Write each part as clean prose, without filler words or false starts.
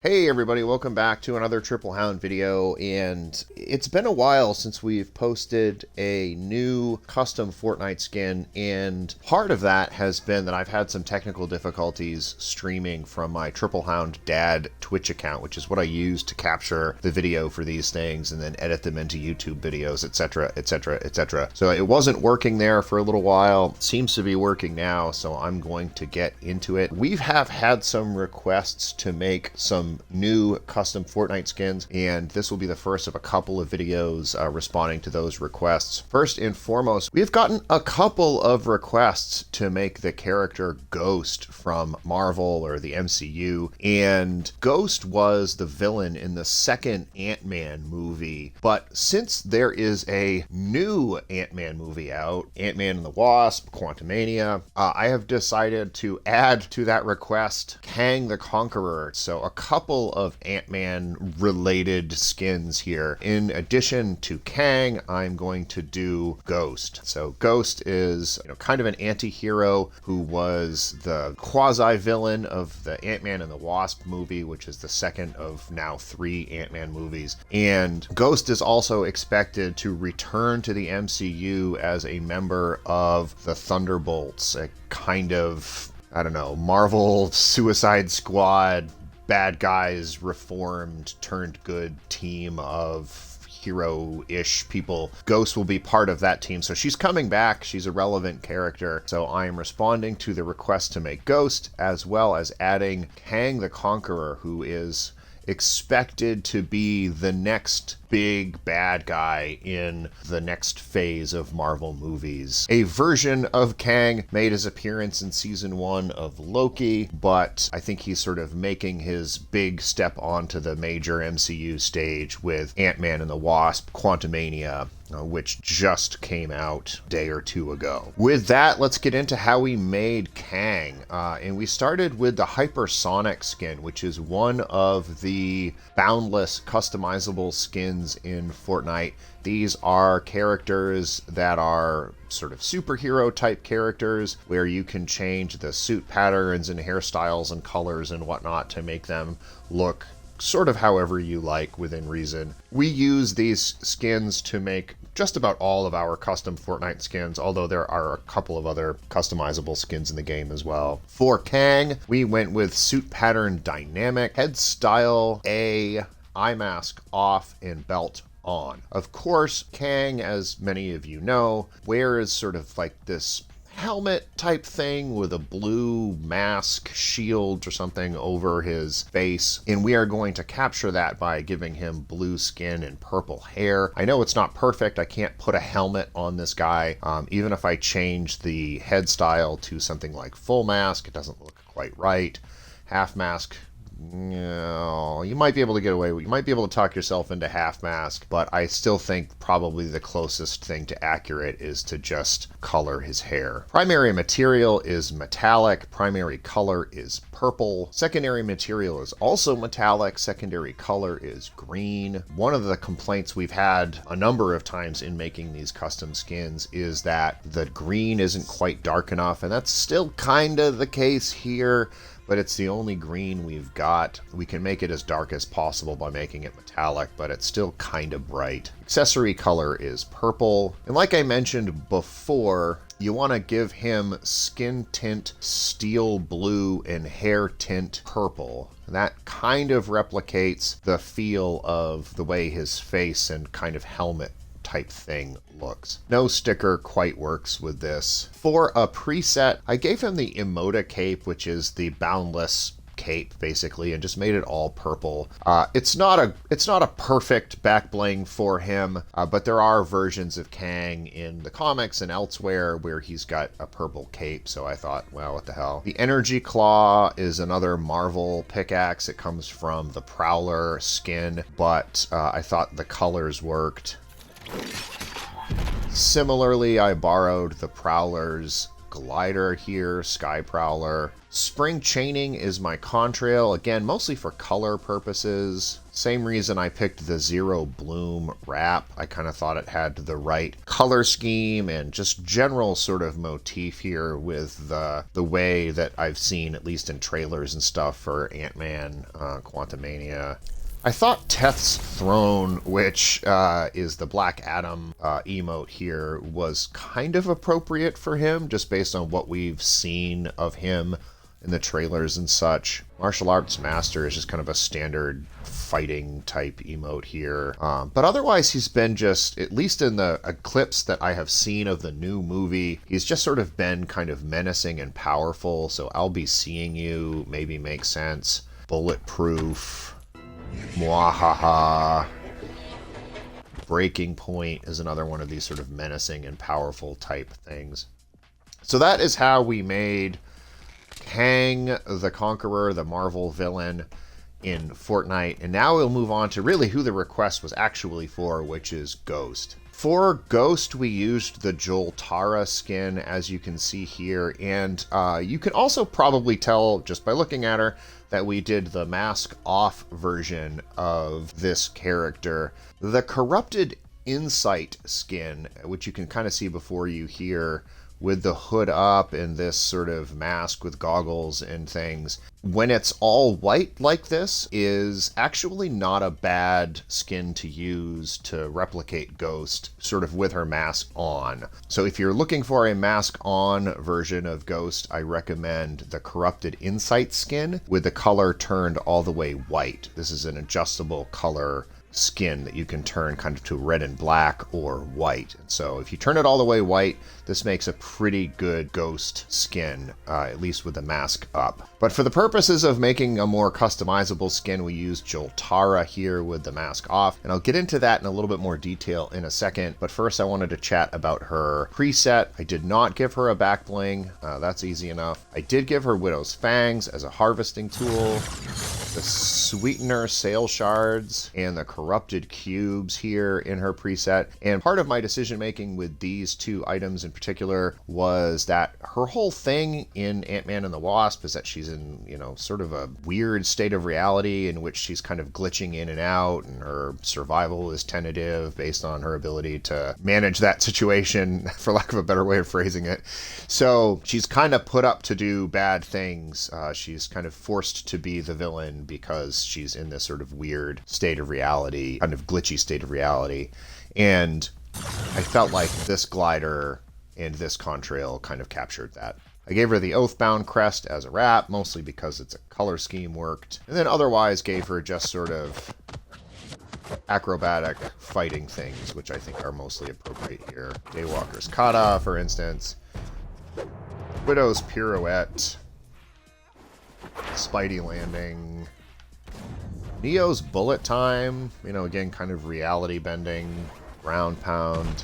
Hey everybody, welcome back to another Triple Hound video, and it's been a while since we've posted a new custom Fortnite skin, and part of that has been that I've had some technical difficulties streaming from my Triple Hound Dad Twitch account, which is what I use to capture the video for these things and then edit them into YouTube videos, etc, etc, etc. So it wasn't working there for a little while. It seems to be working now, so I'm going to get into it. We have had some requests to make some new custom Fortnite skins, and this will be the first of a couple of videos responding to those requests. First and foremost, we've gotten a couple of requests to make the character Ghost from Marvel or the MCU, and Ghost was the villain in the second Ant-Man movie, but since there is a new Ant-Man movie out, Ant-Man and the Wasp, Quantumania, I have decided to add to that request Kang the Conqueror. So a couple of Ant-Man related skins here. In addition to Kang, I'm going to do Ghost. So Ghost is kind of an anti-hero who was the quasi-villain of the Ant-Man and the Wasp movie, which is the second of now 3 Ant-Man movies. And Ghost is also expected to return to the MCU as a member of the Thunderbolts, a kind of, I don't know, Marvel Suicide Squad, bad guys reformed turned good team of hero-ish people. Ghost will be part of that team, so she's coming back. She's a relevant character, so I am responding to the request to make Ghost, as well as adding Kang the Conqueror, who is expected to be the next big bad guy in the next phase of Marvel movies. A version of Kang made his appearance in season 1 of Loki, but I think he's sort of making his big step onto the major MCU stage with Ant-Man and the Wasp, Quantumania, which just came out a day or two ago. With that, let's get into how we made Kang. And we started with the Hypersonic skin, which is one of the boundless customizable skins in Fortnite. These are characters that are sort of superhero type characters where you can change the suit patterns and hairstyles and colors and whatnot to make them look sort of however you like within reason. We use these skins to make just about all of our custom Fortnite skins, although there are a couple of other customizable skins in the game as well. For Kang, we went with suit pattern dynamic, head style A, eye mask off, and belt on. Of course, Kang, as many of you know, wears sort of like this helmet type thing with a blue mask, shield or something over his face, and we are going to capture that by giving him blue skin and purple hair. I know it's not perfect. I can't put a helmet on this guy. Even if I change the head style to something like full mask, it doesn't look quite right. Half mask, no, you might be able to get away with, you might be able to talk yourself into half mask, but I still think probably the closest thing to accurate is to just color his hair. Primary material is metallic, primary color is purple, secondary material is also metallic, secondary color is green. One of the complaints we've had a number of times in making these custom skins is that the green isn't quite dark enough, and that's still kind of the case here, but it's the only green we've got. We can make it as dark as possible by making it metallic, but it's still kind of bright. Accessory color is purple, and like I mentioned before, you want to give him skin tint steel blue and hair tint purple. That kind of replicates the feel of the way his face and kind of helmet type thing looks. No sticker quite works with this. For a preset, I gave him the Emota cape, which is the boundless cape basically, and just made it all purple. It's not a perfect back bling for him, but there are versions of Kang in the comics and elsewhere where he's got a purple cape, so I thought, well, what the hell. The Energy Claw is another Marvel pickaxe. It comes from the Prowler skin, but I thought the colors worked. Similarly, I borrowed the Prowler's glider here, Sky Prowler. Spring chaining is my contrail, again, mostly for color purposes. Same reason I picked the Zero Bloom wrap. I kind of thought it had the right color scheme and just general sort of motif here with the way that I've seen, at least in trailers and stuff, for Ant-Man, Quantumania. I thought Teth's Throne, which is the Black Adam emote here, was kind of appropriate for him, just based on what we've seen of him in the trailers and such. Martial Arts Master is just kind of a standard fighting type emote here. But otherwise, he's been just, at least in the clips that I have seen of the new movie, he's just sort of been kind of menacing and powerful. So I'll be seeing you maybe makes sense. Bulletproof. Mwahaha. Breaking Point is another one of these sort of menacing and powerful type things. So that is how we made Kang the Conqueror, the Marvel villain, in Fortnite. And now we'll move on to really who the request was actually for, which is Ghost. For Ghost, we used the Joltara skin, as you can see here. And you can also probably tell just by looking at her that we did the mask off version of this character. The Corrupted Insight skin, which you can kind of see before you here, with the hood up and this sort of mask with goggles and things, when it's all white like this, is actually not a bad skin to use to replicate Ghost sort of with her mask on. So if you're looking for a mask on version of Ghost, I recommend the Corrupted Insight skin with the color turned all the way white. This is an adjustable color skin that you can turn kind of to red and black or white. And so if you turn it all the way white, this makes a pretty good Ghost skin, at least with the mask up. But for the purposes of making a more customizable skin, we used Joltara here with the mask off, and I'll get into that in a little bit more detail in a second. But first I wanted to chat about her preset. I did not give her a back bling. That's easy enough. I did give her Widow's Fangs as a harvesting tool, the Sweetener Sail Shards, and the Corrupted Cubes here in her preset. And part of my decision making with these two items in particular was that her whole thing in Ant-Man and the Wasp is that she's in, you know, sort of a weird state of reality in which she's kind of glitching in and out, and her survival is tentative based on her ability to manage that situation, for lack of a better way of phrasing it. So she's kind of put up to do bad things. She's kind of forced to be the villain because she's in this sort of weird state of reality, kind of glitchy state of reality. And I felt like this glider and this contrail kind of captured that. I gave her the Oathbound crest as a wrap, mostly because it's a color scheme worked. And then otherwise gave her just sort of acrobatic fighting things, which I think are mostly appropriate here. Daywalker's Kata, for instance. Widow's Pirouette. Spidey Landing. Neo's Bullet Time, you know, again, kind of reality bending, ground pound,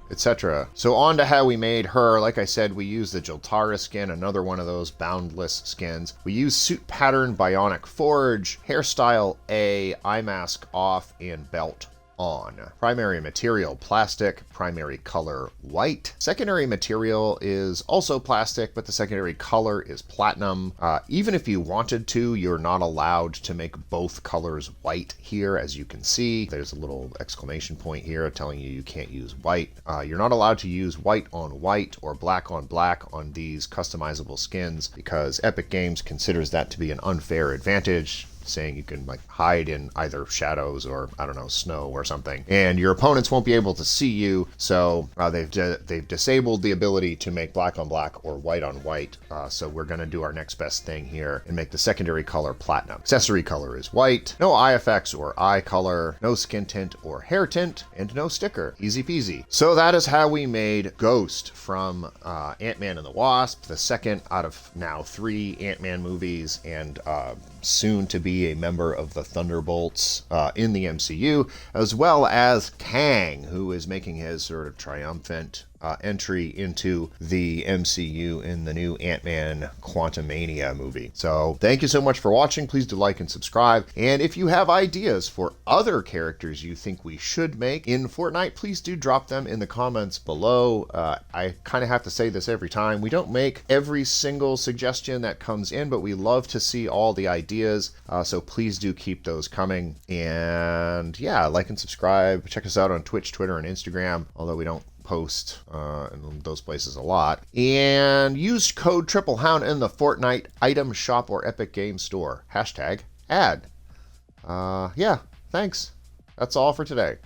etc. So on to how we made her. Like I said, we used the Joltara skin, another one of those boundless skins. We used Suit Pattern Bionic Forge, hairstyle A, eye mask off, and belt on. Primary material plastic, primary color white. Secondary material is also plastic, but the secondary color is platinum. Even if you wanted to, you're not allowed to make both colors white here, as you can see. There's a little exclamation point here telling you you can't use white. You're not allowed to use white on white or black on these customizable skins because Epic Games considers that to be an unfair advantage, saying you can like hide in either shadows or, I don't know, snow or something, and your opponents won't be able to see you. So they've disabled the ability to make black on black or white on white. So we're going to do our next best thing here and make the secondary color platinum. Accessory color is white. No eye effects or eye color, no skin tint or hair tint, and no sticker. Easy peasy. So that is how we made Ghost from Ant-Man and the Wasp, the second out of now 3 Ant-Man movies, and soon to be a member of the Thunderbolts in the MCU, as well as Kang, who is making his sort of triumphant entry into the MCU in the new Ant-Man Quantumania movie. So thank you so much for watching. Please do like and subscribe. And if you have ideas for other characters you think we should make in Fortnite, please do drop them in the comments below. I kind of have to say this every time. We don't make every single suggestion that comes in, but we love to see all the ideas. So please do keep those coming. And yeah, like and subscribe. Check us out on Twitch, Twitter, and Instagram, although we don't post in those places a lot. And use code TripleHound in the Fortnite item shop or Epic Games Store. #ad. Yeah, thanks. That's all for today.